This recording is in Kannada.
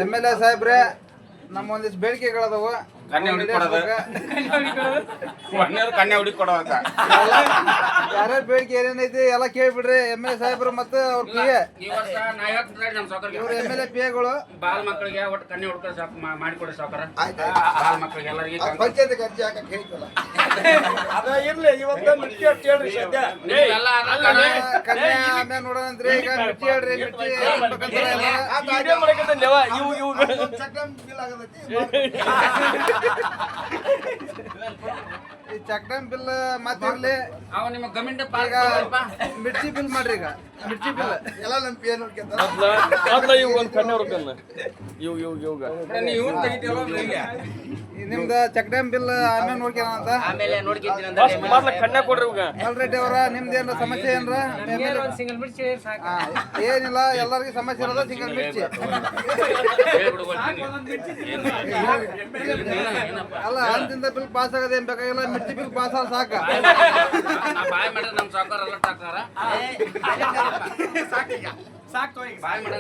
MLA ಸಾಹೇಬ್ರೆ ನಮ್ಮ ಒಂದಿಷ್ಟು ಬೇಡಿಕೆಗಳದವು ಕನ್ಯಾ ಹುಡುಕಿ ಕೊಡೋದು ಕನ್ಯಾ ಹುಡುಕಿ ಕೊಡೋ ಅಂತ ಯಾರ್ಯಾರ ಬೇಡಿಕೆ ಏನೇನೈತಿ ಎಲ್ಲ ಕೇಳ್ಬಿಡ್ರಿ MLA ಸಾಹೇಬ್ರು ಮತ್ತು ಅವ್ರ ಪಿ ಎ ಈ ವರ್ಷ ನಾ ಹೇಳ್ತೀನಿ ನಮ್ಮ ಸಾವುಕಾರರಿಗೆ ಇವ್ರು MLA ಪಿ ಎಗಳು ಬಾಲ್ ಮಕ್ಕಳಿಗೆ ಒಟ್ಟು ಕನ್ಯಾ ಹುಡುಕ ಮಾಡಿಕೊಡಿ ಸಾವುಕಾರ ಬಾಲ್ ಮಕ್ಕಳಿಗೆ ಎಲ್ಲರಿಗೆ ಪಂಚಾಯತ್ ಅರ್ಜಿ ಹಾಕಕ್ ಹೇಳ್ತಲ್ಲ ಎಲ್ಲ ಕನ್ಯಾ ಆಮೇಲೆ ನೋಡೋಣಂತ್ರಿ ಈಗ ಮಿರ್ಚಿ ಹೇಳ್ರಿ ಮಿರ್ಚಿ ಈ ಚಕ್ಡಮ್ ಬಿಲ್ ಮಾತಿರ್ಲಿ ಅವ ನಿಮ್ಮ ಗಮಿಂಡ ಈಗ ಮಿರ್ಚಿ ಬಿಲ್ ಮಾಡ್ರಿ ಈಗ ಮಿರ್ಚಿ ಬಿಲ್ ಎಲ್ಲ ನಮ್ ಪಿ ಎ ನೋಡ್ಕೊಂತ ನೀವು ತೆಗಿತೀರ ನಿಮ್ದ ಚಕ್ಡಮ್ ಬಿಲ್ ಆಮೇಲೆ ನೋಡ್ಕೊಂಡ ಅಂತ ಆಮೇಲೆ ನೋಡ್ಕೊಂತೀನಿ ಆಲ್ರೆಡಿ ಅವರ ನಿಮ್ದೇನ ಸಮಸ್ಯೆ ಏನ್ರ ಏನಿಲ್ಲ ಎಲ್ಲರಿಗೂ ಸಮಸ್ಯೆ ಇರೋದ ಸಿಂಗಲ್ ಮಿರ್ಚಿ ಅಲ್ಲ ಅಂತಿಂದ ಬಿಲ್ ಪಾಸ್ ಆಗೋದು ಏನ್ ಬೇಕಾಗಿಲ್ಲ ಮಿರ್ಚಿ ಬಿಲ್ ಪಾಸ್ ಆಗ ಸಾಕ ಬಾಯ್ ಮಾಡಿದ್ರೆ ನಮ್ಮ ಸಾವುಕಾರ ಎಲ್ಲ ಸಾಕಾರ ಬಾಯ್ ಮಾಡ